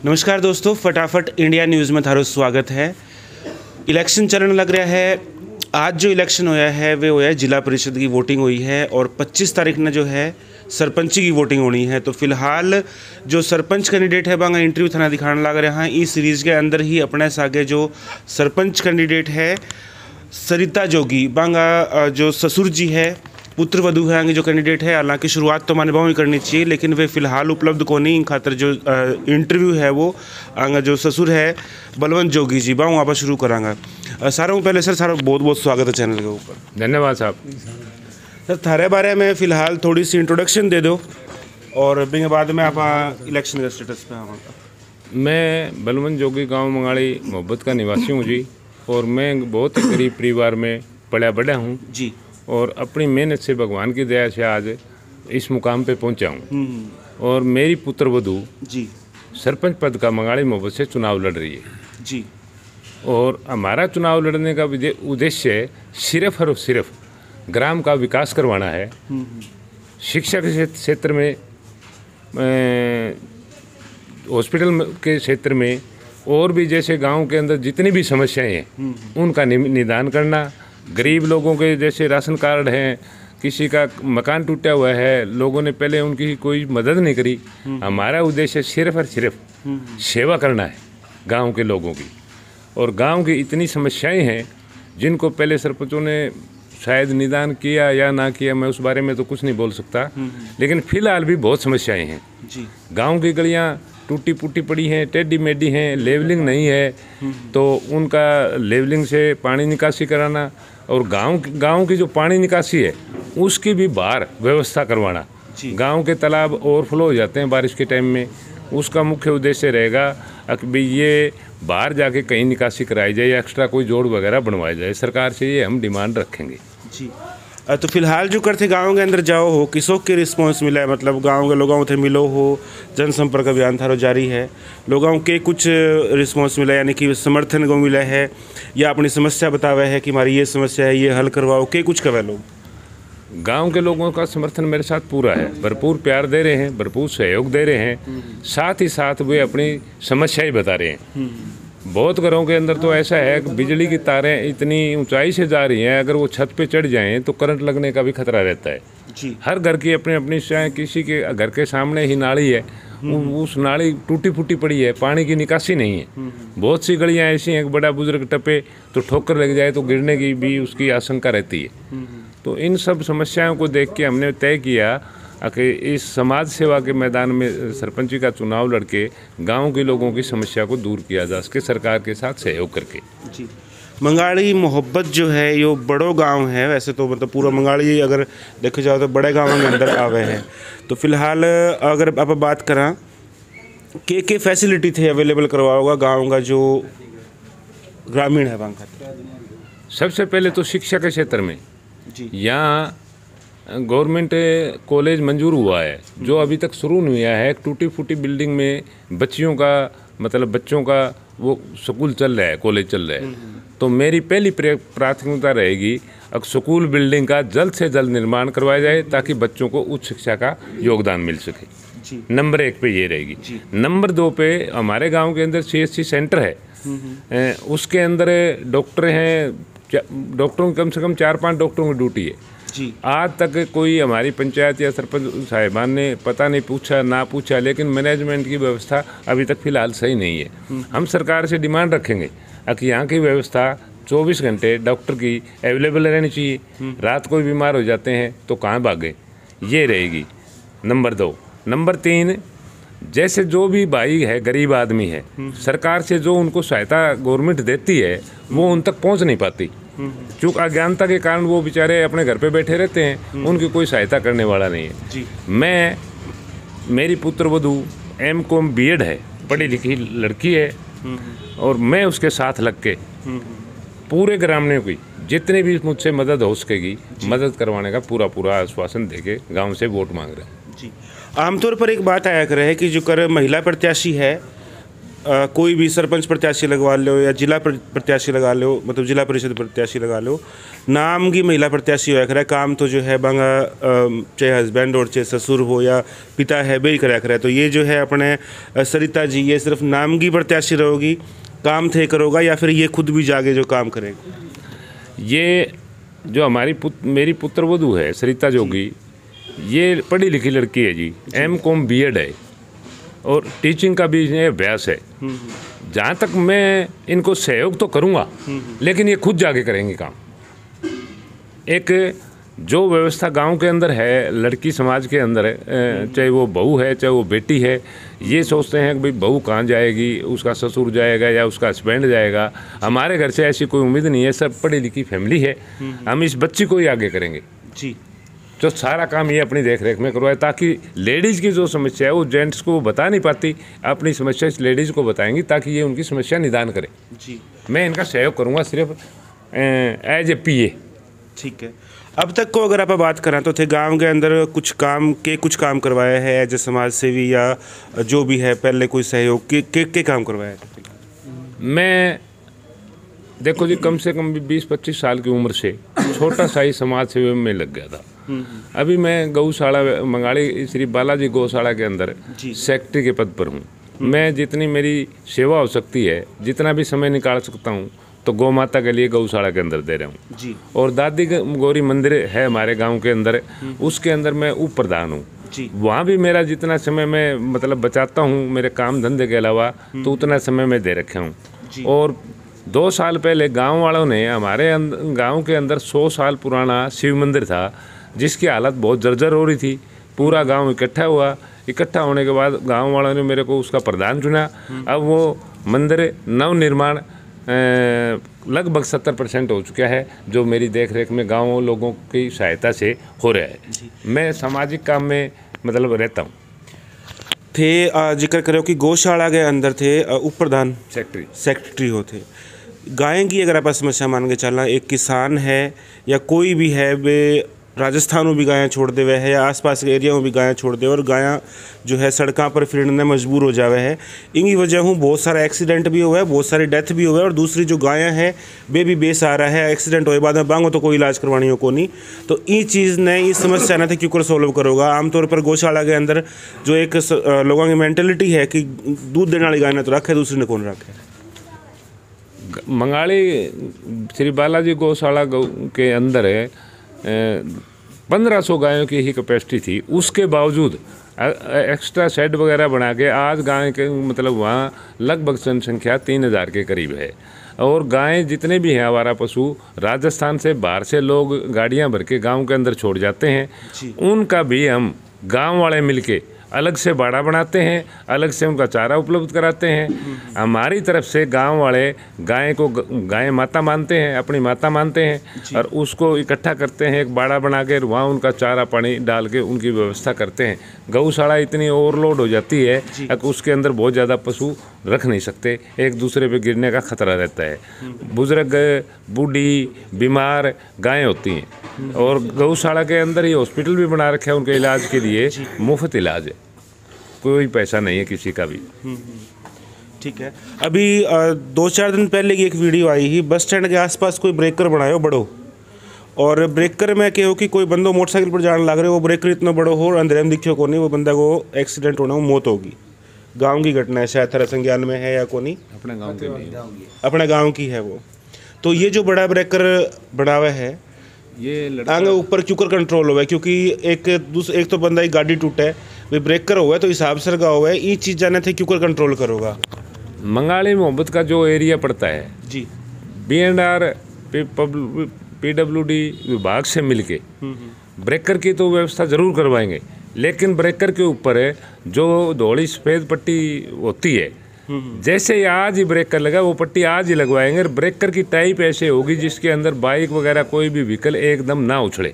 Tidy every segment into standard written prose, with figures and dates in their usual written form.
नमस्कार दोस्तों, फटाफट इंडिया न्यूज़ में थारो स्वागत है। इलेक्शन चरण लग रहा है। आज जो इलेक्शन होया है वे होया जिला परिषद की वोटिंग हुई है और 25 तारीख ने जो है सरपंची की वोटिंग होनी है। तो फिलहाल जो सरपंच कैंडिडेट है बांगा इंटरव्यू थाना दिखाने लग रहा है। इस सीरीज़ के अंदर ही अपने सागे जो सरपंच कैंडिडेट है सरिता जोगी बांगा जो ससुर जी है पुत्र वधु है आगे जो कैंडिडेट है। हालांकि शुरुआत तो माने ही करनी चाहिए, लेकिन वे फिलहाल उपलब्ध को नहीं खातर जो इंटरव्यू है वो आगे जो ससुर है बलवंत जोगी जी बाहू आप शुरू करांगा। सारों पहले सर सारा बहुत बहुत स्वागत है चैनल के ऊपर। धन्यवाद साहब। सर थारे बारे में फ़िलहाल थोड़ी सी इंट्रोडक्शन दे दो और बिंग बाद में आप इलेक्शन के स्टेटस पे आवांगा। मैं बलवंत जोगी गांव मंगाड़ी मोहब्बत का निवासी हूँ जी, और मैं बहुत ही गरीब परिवार में पला बढ़ा हूँ जी, और अपनी मेहनत से भगवान की दया से आज इस मुकाम पे पहुँचा हूँ। और मेरी पुत्र वधू जी सरपंच पद का मंगाड़ी मोहब्बत से चुनाव लड़ रही है जी। और हमारा चुनाव लड़ने का उद्देश्य सिर्फ और सिर्फ ग्राम का विकास करवाना है। शिक्षा के क्षेत्र में, हॉस्पिटल के क्षेत्र में, और भी जैसे गांव के अंदर जितनी भी समस्याएं हैं उनका निदान करना। गरीब लोगों के जैसे राशन कार्ड हैं, किसी का मकान टूटा हुआ है, लोगों ने पहले उनकी कोई मदद नहीं करी। हमारा उद्देश्य सिर्फ और सिर्फ सेवा करना है गांव के लोगों की। और गांव की इतनी समस्याएं हैं जिनको पहले सरपंचों ने शायद निदान किया या ना किया, मैं उस बारे में तो कुछ नहीं बोल सकता, लेकिन फिलहाल भी बहुत समस्याएं हैं जी। गांव की गलियां टूटी फूटी पड़ी हैं, टेढ़ी मेढ़ी हैं, लेवलिंग नहीं है, तो उनका लेवलिंग से पानी निकासी कराना। और गांव की जो पानी निकासी है उसकी भी बाहर व्यवस्था करवाना। गांव के तालाब ओवरफ्लो हो जाते हैं बारिश के टाइम में, उसका मुख्य उद्देश्य रहेगा कि भाई ये बाहर जाके कहीं निकासी कराई जाए या एक्स्ट्रा कोई जोड़ वगैरह बनवाई जाए। सरकार से ये हम डिमांड रखेंगे जी। तो फिलहाल जो करते गाँव के अंदर जाओ हो किसों के रिस्पॉन्स मिला है, मतलब गांव के लोगों थे मिलो हो, जनसंपर्क अभियान थारो जारी है, लोगों के कुछ रिस्पॉन्स मिला यानी कि समर्थन को मिला है या अपनी समस्या बतावे है कि हमारी ये समस्या है ये हल करवाओ के कुछ कवे लोग? गांव के लोगों का समर्थन मेरे साथ पूरा है, भरपूर प्यार दे रहे हैं, भरपूर सहयोग दे रहे हैं, साथ ही साथ वे अपनी समस्याएं बता रहे हैं। बहुत घरों के अंदर तो ऐसा है कि बिजली की तारें इतनी ऊंचाई से जा रही हैं, अगर वो छत पे चढ़ जाएं तो करंट लगने का भी खतरा रहता है जी। हर घर की अपनी अपनी, चाहे किसी के घर के सामने ही नाली है, उस नाली टूटी फूटी पड़ी है, पानी की निकासी नहीं है। बहुत सी गलियां ऐसी हैं कि बड़ा बुजुर्ग टपे तो ठोकर लग जाए तो गिरने की भी उसकी आशंका रहती है। तो इन सब समस्याओं को देख के हमने तय किया कि इस समाज सेवा के मैदान में सरपंची का चुनाव लड़के गांव के लोगों की समस्या को दूर किया जा सके, सरकार के साथ सहयोग करके जी। मंगाड़ी मोहब्बत जो है ये बड़ो गांव है, वैसे तो मतलब पूरा मंगाड़ी अगर देखा जाओ तो बड़े गाँव के अंदर आवे हैं। तो फिलहाल अगर आप बात करा के फैसिलिटी थे अवेलेबल करवाओगा गाँव का जो ग्रामीण है वहाँ का? सबसे पहले तो शिक्षा के क्षेत्र में जी। यहाँ गवर्नमेंट कॉलेज मंजूर हुआ है जो अभी तक शुरू नहीं हुआ है। टूटी फूटी बिल्डिंग में बच्चियों का, मतलब बच्चों का वो स्कूल चल रहा है, कॉलेज चल रहा है। तो मेरी पहली प्राथमिकता रहेगी अब स्कूल बिल्डिंग का जल्द से जल्द निर्माण करवाया जाए ताकि बच्चों को उच्च शिक्षा का योगदान मिल सके जी। नंबर 1 पे ये रहेगी। नंबर 2 पे हमारे गांव के अंदर CHC सेंटर है, उसके अंदर डॉक्टर हैं, डॉक्टरों की कम से कम 4-5 डॉक्टरों की ड्यूटी है जी। आज तक कोई हमारी पंचायत या सरपंच साहिबान ने पता नहीं पूछा ना पूछा, लेकिन मैनेजमेंट की व्यवस्था अभी तक फिलहाल सही नहीं है। हम सरकार से डिमांड रखेंगे कि यहाँ की व्यवस्था 24 घंटे डॉक्टर की अवेलेबल रहनी चाहिए। रात को बीमार हो जाते हैं तो कहाँ भागे, ये रहेगी नंबर 2। नंबर 3, जैसे जो भी भाई है गरीब आदमी है, सरकार से जो उनको सहायता गवर्नमेंट देती है वो उन तक पहुँच नहीं पाती, क्योंकि अज्ञानता के कारण वो बेचारे अपने घर पे बैठे रहते हैं, उनकी कोई सहायता करने वाला नहीं है जी। मेरी पुत्र वधू M.Com B.Ed है, पढ़ी लिखी लड़की है, और मैं उसके साथ लग के पूरे ग्रामीणों की जितनी भी मुझसे मदद हो सकेगी मदद करवाने का पूरा आश्वासन देके गांव से वोट मांग रहे हैं जी। आमतौर पर एक बात आया करे है कि जो कर महिला प्रत्याशी है कोई भी सरपंच प्रत्याशी लगवा लो या जिला प्रत्याशी लगा लो, मतलब जिला परिषद प्रत्याशी लगा लो, नाम की महिला प्रत्याशी होया करे, काम तो जो है बांगा चाहे हस्बैंड और चाहे ससुर हो या पिता है बे ही कराया करे। तो ये जो है अपने सरिता जी, ये सिर्फ नाम की प्रत्याशी रहोगी, काम थे करोगा या फिर ये खुद भी जाके जो काम करेगी? ये जो हमारी मेरी पुत्रवधू है सरिता जोगी, ये पढ़ी लिखी लड़की है जी, M.Com B.Ed है और टीचिंग का भी इन्हें अभ्यास है। जहाँ तक मैं इनको सहयोग तो करूँगा, लेकिन ये खुद जाके करेंगे काम। एक जो व्यवस्था गांव के अंदर है, लड़की समाज के अंदर है, चाहे वो बहू है चाहे वो बेटी है, ये सोचते हैं कि भाई बहू कहाँ जाएगी, उसका ससुर जाएगा या उसका हस्बैंड जाएगा। हमारे घर से ऐसी कोई उम्मीद नहीं है, सब पढ़ी लिखी फैमिली है, हम इस बच्ची को ही आगे करेंगे जी। जो सारा काम ये अपनी देख रेख में करवाए, ताकि लेडीज़ की जो समस्या है वो जेंट्स को बता नहीं पाती, अपनी समस्या इस लेडीज़ को बताएंगी ताकि ये उनकी समस्या निदान करें जी। मैं इनका सहयोग करूँगा सिर्फ एज ए PA। ठीक है। अब तक को अगर आप बात करें तो थे गांव के अंदर कुछ काम करवाया है एज ए समाज सेवी या जो भी है, पहले कोई सहयोग के काम करवाया है? मैं देखो जी, कम से कम 20-25 साल की उम्र से छोटा सा ही समाज सेवा में लग गया था। अभी मैं गौशाला मंगाड़ी श्री बालाजी गौशाला के अंदर सेक्रेटरी के पद पर हूँ। मैं जितनी मेरी सेवा हो सकती है, जितना भी समय निकाल सकता हूँ, तो गौ माता के लिए गौशाला के अंदर दे रहा हूँ। और दादी गौरी मंदिर है हमारे गांव के अंदर, उसके अंदर मैं उप प्रधान हूँ। वहाँ भी मेरा जितना समय मैं मतलब बचाता हूँ मेरे काम धंधे के अलावा, तो उतना समय मैं दे रखा हूँ। और 2 साल पहले गांव वालों ने हमारे गांव के अंदर 100 साल पुराना शिव मंदिर था, जिसकी हालत बहुत जर्जर हो रही थी। पूरा गांव इकट्ठा हुआ, इकट्ठा होने के बाद गांव वालों ने मेरे को उसका प्रधान चुना। अब वो मंदिर नवनिर्माण लगभग 70% हो चुका है, जो मेरी देख रेख में गाँव लोगों की सहायता से हो रहा है। मैं सामाजिक काम में मतलब रहता हूँ। थे जिक्र करो कि गौशाला के अंदर थे उप प्रधान सेक्रेटरी होते। गाय की अगर आप समस्या मान के चलना, एक किसान है या कोई भी है, वे राजस्थान में भी गायें छोड़ दे हुए है या आसपास के एरिया में भी गायें छोड़ दे, और गायें जो है सड़कों पर फिरने मजबूर हो जावे है। इनकी वजह हूँ बहुत सारा एक्सीडेंट भी हुआ है, बहुत सारी डेथ भी हुआ है। और दूसरी जो गायें हैं वे भी बेस आ रहा है, एक्सीडेंट होए बाद में बांगो तो कोई इलाज करवानी हो को नहीं। तो ये चीज़ ने इस समस्या ने क्यों कर सोल्व करोगा? आमतौर पर गौशाला के अंदर जो एक लोगों की मेंटेलिटी है कि दूध देने वाली गाय ने तो रखे, दूसरी ने कौन रखे। मंगाड़ी श्री बालाजी गौशाला के अंदर 1500 गायों की ही कैपेसिटी थी। उसके बावजूद एक्स्ट्रा शेड वगैरह बना के आज गाय के मतलब वहाँ लगभग जनसंख्या 3000 के करीब है। और गायें जितने भी हैं आवारा पशु, राजस्थान से बाहर से लोग गाड़ियाँ भर के गाँव के अंदर छोड़ जाते हैं, उनका भी हम गाँव वाले मिलके अलग से बाड़ा बनाते हैं, अलग से उनका चारा उपलब्ध कराते हैं। हमारी तरफ से गांव वाले गाय को गाय माता मानते हैं, अपनी माता मानते हैं, और उसको इकट्ठा करते हैं, एक बाड़ा बना के वहाँ उनका चारा पानी डाल के उनकी व्यवस्था करते हैं। गौशाला इतनी ओवरलोड हो जाती है कि उसके अंदर बहुत ज़्यादा पशु रख नहीं सकते, एक दूसरे पे गिरने का खतरा रहता है। बुजुर्ग, बूढ़ी, बीमार गायें होती हैं, और गौशाला के अंदर ही हॉस्पिटल भी बना रखे हैं उनके इलाज के लिए, मुफ्त इलाज है, कोई पैसा नहीं है किसी का भी। ठीक है। अभी 2-4 दिन पहले की एक वीडियो आई ही, बस स्टैंड के आसपास कोई ब्रेकर बनायो बड़ो, और ब्रेकर में क्या हो कि कोई बंदो मोटरसाइकिल पर जाने लग रहे, वो ब्रेकर इतना बड़ो हो और अंधेरे में दिखियो को नहीं, वो बंदा को एक्सीडेंट होना, वो मौत होगी। गांव की घटना है, शायद 13 संज्ञान में है या को नहीं, अपने गांव की नहीं, अपने गांव की है वो। तो ये जो बड़ा ब्रेकर बनावा है, ये आगे ऊपर क्यों कर कंट्रोल हुआ है? क्योंकि एक तो बंदा की गाड़ी टूटा है, वे ब्रेकर हुआ है तो हिसाब से लगा हुआ है, ये चीज़ जाने थे क्यों कर कंट्रोल करोगा? मंगाड़ी मोहब्बत का जो एरिया पड़ता है जी, B&R PWD विभाग से मिलके ब्रेकर की तो व्यवस्था जरूर करवाएंगे, लेकिन ब्रेकर के ऊपर जो धोड़ी सफ़ेद पट्टी होती है, जैसे ही आज ही ब्रेकर लगा वो पट्टी आज ही लगवाएंगे। ब्रेकर की टाइप ऐसे होगी जिसके अंदर बाइक वगैरह कोई भी व्हीकल एकदम ना उछले,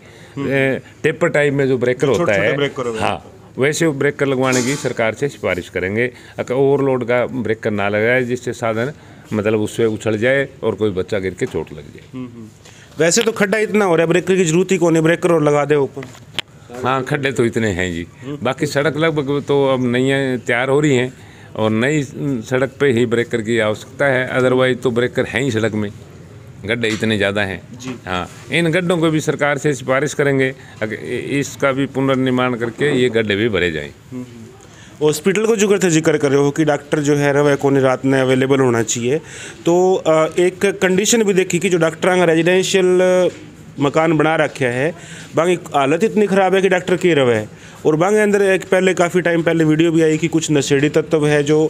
टेपर टाइप में जो ब्रेकर होता है, हाँ वैसे ब्रेकर लगवाने की सरकार से सिफारिश करेंगे। ओवरलोड का ब्रेकर ना लगाए जिससे साधन मतलब उससे उछल जाए और कोई बच्चा गिर के चोट लग जाए। वैसे तो खड्डा इतना हो रहा है, ब्रेकर की जरूरत ही कौन है, ब्रेकर और लगा दे ऊपर। हाँ खड्डे तो इतने हैं जी, बाकी सड़क लगभग तो अब नई तैयार हो रही हैं, और नई सड़क पे ही ब्रेकर की आवश्यकता है, अदरवाइज तो ब्रेकर हैं ही सड़क में, गड्ढे इतने ज़्यादा हैं जी। हाँ, इन गड्ढों को भी सरकार से सिफारिश करेंगे इसका भी पुनर्निर्माण करके ये गड्ढे भी भरे जाएं। हॉस्पिटल को जो जिक्र कर रहे हो कि डॉक्टर जो है वह कोने रात में अवेलेबल होना चाहिए, तो एक कंडीशन भी देखी कि जो डॉक्टर का रेजिडेंशियल मकान बना रखा है बाकी हालत इतनी ख़राब है कि डॉक्टर के रवे है। और बांगे अंदर एक पहले काफ़ी टाइम पहले वीडियो भी आई कि कुछ नशेड़ी तत्व है जो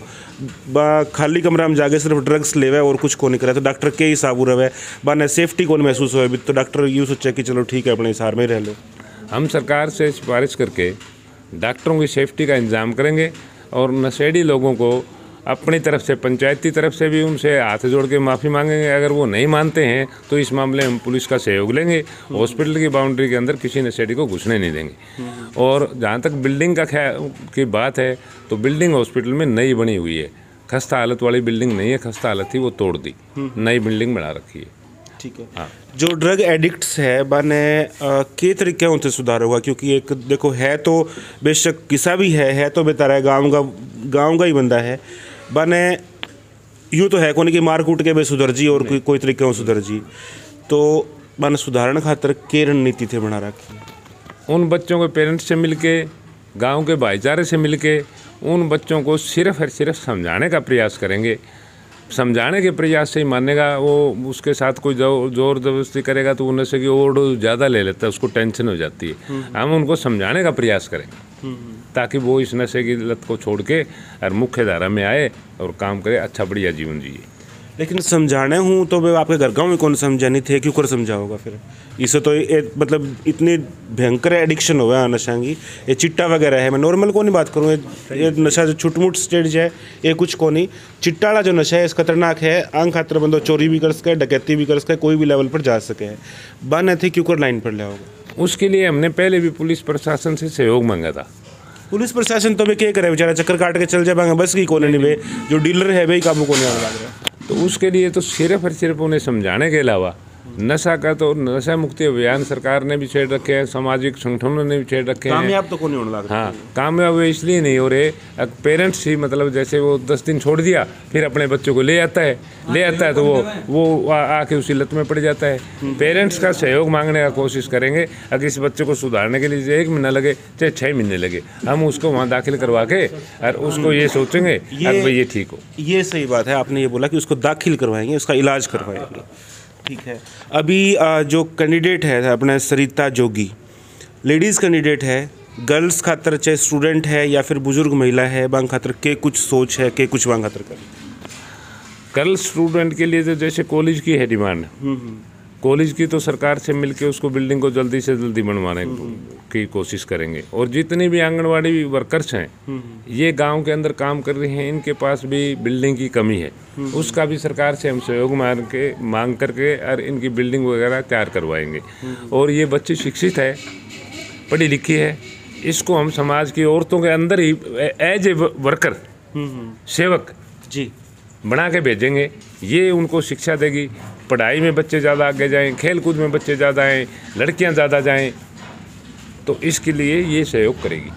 खाली कमरा में जाके सिर्फ ड्रग्स लेवे और कुछ को नहीं करे, तो डॉक्टर के हिसाब रहे बाने सेफ्टी को महसूस हो, तो डॉक्टर यूँ सोचे कि चलो ठीक है अपने हिसाब में रह लो। हम सरकार से सिफारिश करके डॉक्टरों की सेफ्टी का इंतजाम करेंगे और नशेड़ी लोगों को अपनी तरफ से, पंचायती तरफ से भी उनसे हाथ जोड़ के माफ़ी मांगेंगे। अगर वो नहीं मानते हैं तो इस मामले में हम पुलिस का सहयोग लेंगे। हॉस्पिटल की बाउंड्री के अंदर किसी नशेड़ी को घुसने नहीं देंगे। और जहाँ तक बिल्डिंग की बात है तो बिल्डिंग हॉस्पिटल में नई बनी हुई है, खस्ता हालत वाली बिल्डिंग नहीं है, खस्ता हालत थी वो तोड़ दी, नई बिल्डिंग बना रखी है। ठीक है। हाँ। जो ड्रग एडिक्ट्स है बाने के तरीके उनसे सुधार होगा, क्योंकि एक देखो है तो बेशक किसा भी है तो बेहतर है, गाँव का ही बंदा है बाने यूँ तो है कोई कि मार कूट के बे सुधर जी और कोई तरीके सुधर जी, तो बाने सुधारण खातर के रणनीति थे बना रखी। उन बच्चों के पेरेंट्स से मिलके, गांव के भाईचारे से मिलके उन बच्चों को सिर्फ और सिर्फ समझाने का प्रयास करेंगे। समझाने के प्रयास से ही मानेगा वो, उसके साथ कोई जोर जबरदस्ती करेगा तो वो नशे की ओवरडोज ज़्यादा ले लेता है, उसको टेंशन हो जाती है। हम उनको समझाने का प्रयास करेंगे ताकि वो इस नशे की लत को छोड़ के और मुख्य धारा में आए और काम करे, अच्छा बढ़िया जीवन जिए। लेकिन समझाने हूँ तो वे आपके घर गाँव में कौन समझानी थे, क्यों कर समझाओगा फिर इसे, तो मतलब इतनी भयंकर एडिक्शन हो गया नशा की, ये चिट्टा वगैरह है, मैं नॉर्मल को नहीं बात करूँ, ये नशा जो छुटमुट स्टेज है ये कुछ को नहीं, चिट्टा वाला जो नशा है इस खतरनाक है, आंग खातर बंदो चोरी भी कर सके, डकैती भी कर सके, कोई भी लेवल पर जा सके है, बन थे क्यों कर लाइन पर ले होगा। उसके लिए हमने पहले भी पुलिस प्रशासन से सहयोग मांगा था। पुलिस प्रशासन तो वे क्या करे, बेचारा चक्कर काट के चल जाएंगे, बस की कोने नहीं वे जो डीलर है वे काबू को नहीं आने लग रहा। तो उसके लिए तो सिर्फ और सिर्फ उन्हें समझाने के अलावा नशा का तो नशा मुक्ति अभियान सरकार ने भी छेड़ रखे हैं, सामाजिक संगठनों ने भी छेड़ रखे हैं। कामयाब तो नहीं होने लगा। हाँ, कामयाब इसलिए नहीं हो रहे, पेरेंट्स ही मतलब जैसे वो 10 दिन छोड़ दिया फिर अपने बच्चों को ले आता है तो वो आके उसी लत में पड़ जाता है। पेरेंट्स का सहयोग मांगने का कोशिश करेंगे। अगर इस बच्चे को सुधारने के लिए 1 महीना लगे चाहे 6 महीने लगे, हम उसको वहाँ दाखिल करवा के और उसको ये सोचेंगे अब ये ठीक हो। ये सही बात है, आपने ये बोला कि उसको दाखिल करवाएंगे, उसका इलाज करवाएंगे। ठीक है। अभी जो कैंडिडेट है अपना सरिता जोगी, लेडीज़ कैंडिडेट है, गर्ल्स खातर चाहे स्टूडेंट है या फिर बुजुर्ग महिला है, बांग खातर के कुछ सोच है के कुछ बांग खातर कर। गर्ल्स स्टूडेंट के लिए तो जैसे कॉलेज की है डिमांड, कॉलेज की तो सरकार से मिलके उसको बिल्डिंग को जल्दी से जल्दी बनवाने की कोशिश करेंगे। और जितनी भी आंगनवाड़ी वर्कर्स हैं ये गांव के अंदर काम कर रहे हैं, इनके पास भी बिल्डिंग की कमी है, उसका भी सरकार से हम सहयोग मांग करके और इनकी बिल्डिंग वगैरह तैयार करवाएंगे। और ये बच्ची शिक्षित है, पढ़ी लिखी है, इसको हम समाज की औरतों के अंदर ही एज ए वर्कर, सेवक जी बना के भेजेंगे। ये उनको शिक्षा देगी, पढ़ाई में बच्चे ज़्यादा आगे जाएं, खेल कूद में बच्चे ज़्यादा आएँ, लड़कियां ज़्यादा जाएं, तो इसके लिए ये सहयोग करेगी।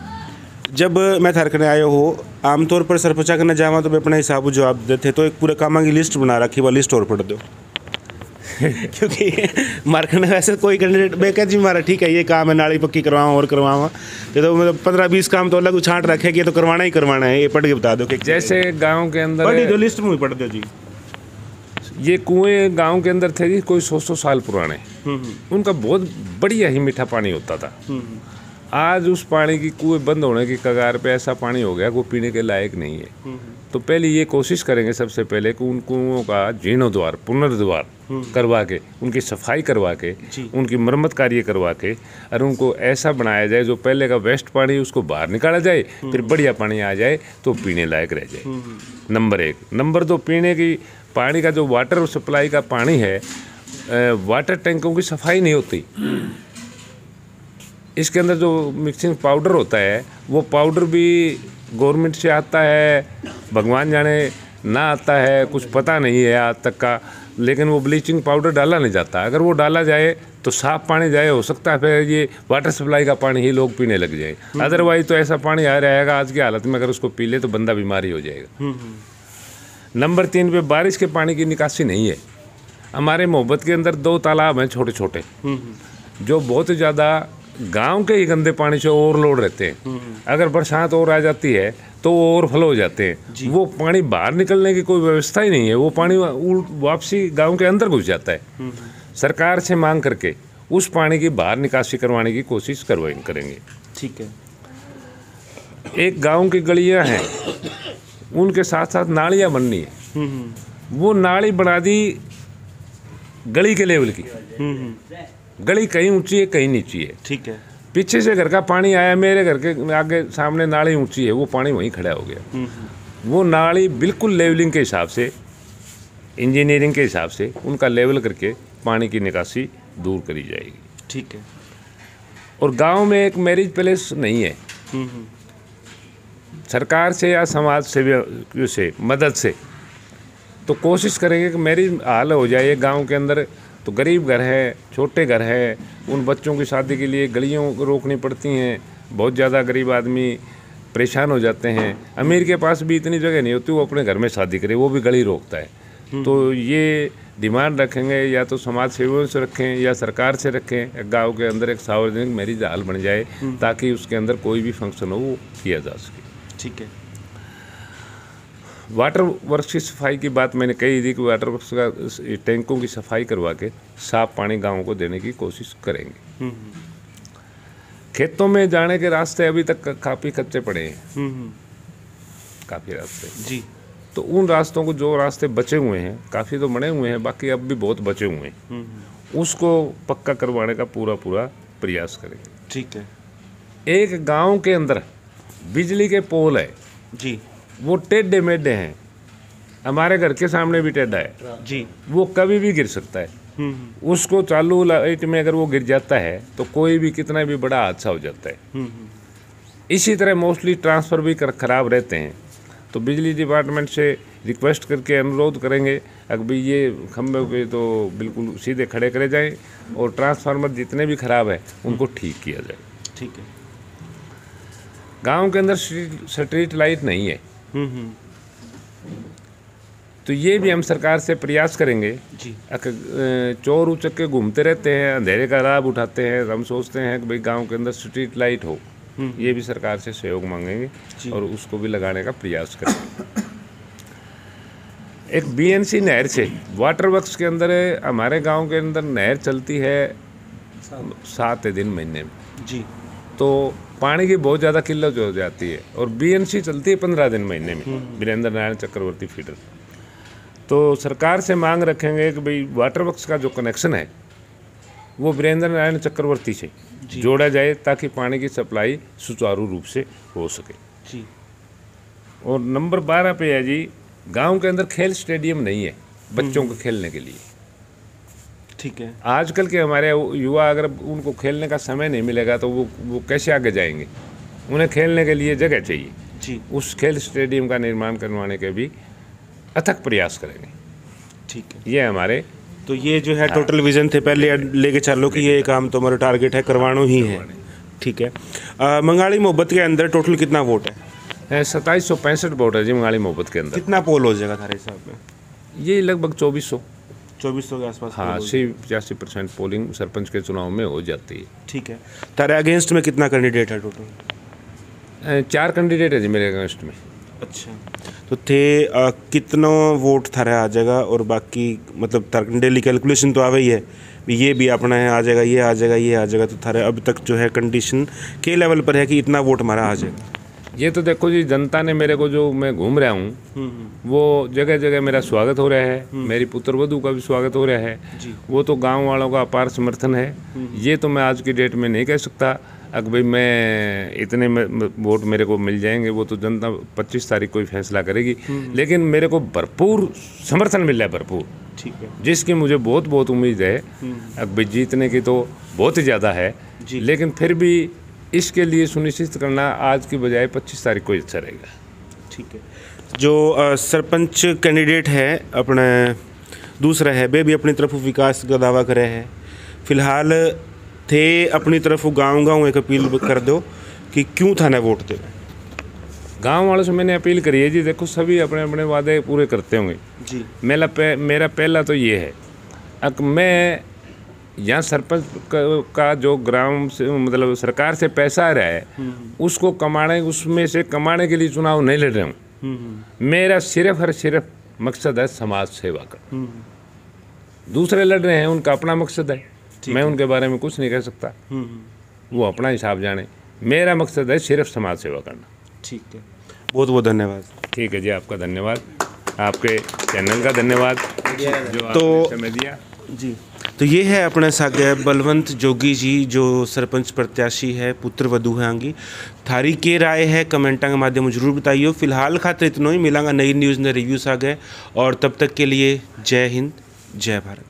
जब मैं थारकने आयो हो, आमतौर पर सरपंचा करने जावा तो मैं अपना हिसाब जवाब देते तो एक पूरे कामा की लिस्ट बना रखी, वो लिस्ट और पढ़ दो क्योंकि मार्केट वैसे कोई कैंडिडेट मैं कह जी मारा ठीक है ये काम है, नाली पक्की करवाऊँ और करवाऊँ, ये तो मतलब 15-20 काम तो अलग छांट रखे कि ये तो करवाना ही करवाना है, ये पढ़ के बता दो कि जैसे गाँव के अंदर जो लिस्ट में पढ़ दो जी। ये कुएं गांव के अंदर थे कोई 100 साल पुराने, उनका बहुत बढ़िया ही मीठा पानी होता था। आज उस पानी की कुएं बंद होने की कगार पे ऐसा पानी हो गया वो पीने के लायक नहीं है। तो पहले ये कोशिश करेंगे सबसे पहले कि उन कुओं का जीर्णोद्वार, पुनर्द्वार करवा के, उनकी सफाई करवा के, उनकी मरम्मत कार्य करवा के और उनको ऐसा बनाया जाए जो पहले का वेस्ट पानी उसको बाहर निकाला जाए, फिर बढ़िया पानी आ जाए तो पीने लायक रह जाए। नंबर 1। नंबर 2, पीने की पानी का जो वाटर सप्लाई का पानी है, वाटर टैंकों की सफाई नहीं होती। इसके अंदर जो मिक्सिंग पाउडर होता है वो पाउडर भी गवर्नमेंट से आता है, भगवान जाने ना आता है, कुछ पता नहीं है आज तक का, लेकिन वो ब्लीचिंग पाउडर डाला नहीं जाता। अगर वो डाला जाए तो साफ पानी जाए, हो सकता है फिर ये वाटर सप्लाई का पानी ही लोग पीने लग जाए। अदरवाइज तो ऐसा पानी आ रहेगा आज की हालत में, अगर उसको पी ले तो बंदा बीमारी हो जाएगा। नंबर 3 पे बारिश के पानी की निकासी नहीं है। हमारे मोहब्बत के अंदर 2 तालाब हैं छोटे छोटे, जो बहुत ज़्यादा गांव के ही गंदे पानी से ओवरलोड रहते हैं। अगर बरसात और आ जाती है तो वो ओवरफ्लो हो जाते हैं। वो पानी बाहर निकलने की कोई व्यवस्था ही नहीं है, वो पानी वापसी गांव के अंदर घुस जाता है। सरकार से मांग करके उस पानी की बाहर निकासी करवाने की कोशिश करेंगे। ठीक है। एक गांव की गलियां हैं, उनके साथ साथ नालियां बननी है। वो नाली बना दी गली के लेवल की। गली कहीं ऊंची है कहीं नीची है। ठीक है। पीछे से घर का पानी आया, मेरे घर के आगे सामने नाली ऊंची है, वो पानी वहीं खड़ा हो गया। वो नाली बिल्कुल लेवलिंग के हिसाब से, इंजीनियरिंग के हिसाब से उनका लेवल करके पानी की निकासी दूर करी जाएगी। ठीक है। और गांव में एक मैरिज पैलेस नहीं है। सरकार से या समाज से मदद से तो कोशिश करेंगे कि मैरिज हाल हो जाए गांव के अंदर। तो गरीब घर है, छोटे घर है, उन बच्चों की शादी के लिए गलियों रोकनी पड़ती हैं। बहुत ज़्यादा गरीब आदमी परेशान हो जाते हैं। अमीर के पास भी इतनी जगह नहीं होती, वो अपने घर में शादी करे, वो भी गली रोकता है। तो ये डिमांड रखेंगे, या तो समाज सेवियों से रखें या सरकार से रखें, गांव के अंदर एक सार्वजनिक मैरिज हाल बन जाए ताकि उसके अंदर कोई भी फंक्शन हो वो किया जा सके। ठीक है। वाटर वर्क्स की सफाई की बात मैंने कही थी कि वाटर वर्क्स का टैंकों की सफाई करवा के साफ पानी गाँव को देने की कोशिश करेंगे। खेतों में जाने के रास्ते अभी तक काफ़ी कच्चे पड़े हैं, काफ़ी रास्ते जी। तो उन रास्तों को, जो रास्ते बचे हुए हैं, काफ़ी तो बने हुए हैं, बाकी अब भी बहुत बचे हुए हैं, उसको पक्का करवाने का पूरा प्रयास करेंगे। ठीक है। एक गांव के अंदर बिजली के पोल है जी, वो टेढ़े मेढ़े हैं। हमारे घर के सामने भी टेढ़ा है जी। वो कभी भी गिर सकता है। उसको चालू लाइट में अगर वो गिर जाता है तो कोई भी कितना भी बड़ा हादसा हो जाता है। इसी तरह मोस्टली ट्रांसफ़र भी खराब रहते हैं। तो बिजली डिपार्टमेंट से रिक्वेस्ट करके अनुरोध करेंगे अगर भाई ये खंभे पे तो बिल्कुल सीधे खड़े करे जाएं और ट्रांसफार्मर जितने भी ख़राब है उनको ठीक किया जाए। ठीक है। गांव के अंदर स्ट्रीट लाइट नहीं है, तो ये भी हम सरकार से प्रयास करेंगे जी। चोर उचक्के घूमते रहते हैं, अंधेरे का लाभ उठाते हैं। हम सोचते हैं कि भाई गांव के अंदर स्ट्रीट लाइट हो, ये भी सरकार से सहयोग मांगेंगे और उसको भी लगाने का प्रयास करेंगे। एक बीएनसी नहर से वाटर वर्क्स के अंदर हमारे गांव के अंदर नहर चलती है 7 दिन महीने में जी। तो पानी की बहुत ज़्यादा किल्लत हो जाती है और बीएनसी चलती है 15 दिन महीने में, वीरेंद्र नारायण चक्रवर्ती फीडर। तो सरकार से मांग रखेंगे कि भाई वाटर वर्क्स का जो कनेक्शन है वो वीरेंद्र नारायण चक्रवर्ती से जोड़ा जाए ताकि पानी की सप्लाई सुचारू रूप से हो सके जी। और नंबर 12 पे है जी, गांव के अंदर खेल स्टेडियम नहीं है बच्चों को खेलने के लिए। ठीक है। आजकल के हमारे युवा अगर उनको खेलने का समय नहीं मिलेगा तो वो कैसे आगे जाएंगे। उन्हें खेलने के लिए जगह चाहिए जी। उस खेल स्टेडियम का निर्माण करवाने के भी अथक प्रयास करेंगे। ठीक है। ये हमारे तो ये जो है टोटल विजन थे पहले लेके चलो कि ये काम तो हमारा टारगेट है करवानो ही है। ठीक है। मंगाली मोहब्बत के अंदर टोटल कितना वोट है? 2765 वोट है जी मंगाली मोहब्बत के अंदर। कितना पोल हो जाएगा थारे हिसाब में? ये लगभग 2400 के आसपास। हाँ, 80-85% पोलिंग सरपंच के चुनाव में हो जाती है। ठीक है। तारे अगेंस्ट में कितना कैंडिडेट है टोटल? 4 कैंडिडेट है जी मेरे अगेंस्ट में। अच्छा, तो थे कितना वोट थारे आ जाएगा और बाकी मतलब डेली कैलकुलेशन तो आवे ही है, ये भी अपना है आ जाएगा, ये आ जाएगा, ये आ जाएगा। तो थारे अब तक जो है कंडीशन के लेवल पर है कि इतना वोट हमारा आ जाएगा? ये तो देखो जी, जनता ने मेरे को, जो मैं घूम रहा हूँ वो जगह जगह मेरा स्वागत हो रहा है, मेरी पुत्र वधू का भी स्वागत हो रहा है जी। वो तो गांव वालों का अपार समर्थन है। ये तो मैं आज की डेट में नहीं कह सकता अगर भाई मैं इतने वोट मेरे को मिल जाएंगे, वो तो जनता 25 तारीख को ही फैसला करेगी। लेकिन मेरे को भरपूर समर्थन मिल रहा है, भरपूर। ठीक है। जिसकी मुझे बहुत बहुत उम्मीद है। अगर भाई जीतने की तो बहुत ही ज़्यादा है, लेकिन फिर भी इसके लिए सुनिश्चित करना आज की बजाय 25 तारीख को अच्छा रहेगा। ठीक है। जो सरपंच कैंडिडेट है अपने दूसरा है, वे भी अपनी तरफ विकास का दावा करे है। फिलहाल थे अपनी तरफ गांव गांव एक अपील कर दो कि क्यों थाने वोट दे। गांव वालों से मैंने अपील करी है जी, देखो सभी अपने अपने वादे पूरे करते होंगे जी। मेरा पहला तो ये है, अब मैं यहाँ सरपंच का जो ग्राम से मतलब सरकार से पैसा आ रहा है उसको उसमें से कमाने के लिए चुनाव नहीं लड़ रहा हूँ। मेरा सिर्फ और सिर्फ मकसद है समाज सेवा का। दूसरे लड़ रहे हैं, उनका अपना मकसद है, मैं उनके बारे में कुछ नहीं कह सकता, वो अपना हिसाब जाने। मेरा मकसद है सिर्फ समाज सेवा करना। ठीक है, बहुत बहुत धन्यवाद। ठीक है जी, आपका धन्यवाद, आपके चैनल का धन्यवाद जो आपने समय दिया जी। तो ये है अपने सागे बलवंत जोगी जी, जो सरपंच प्रत्याशी है, पुत्र वधु है आंगी। थारी के राय है कमेंटा के माध्यम में जरूर बताइए। फिलहाल खातिर इतना ही, मिलांगा नई न्यूज़ ने रिव्यूज़ आ गए, और तब तक के लिए जय हिंद, जय भारत।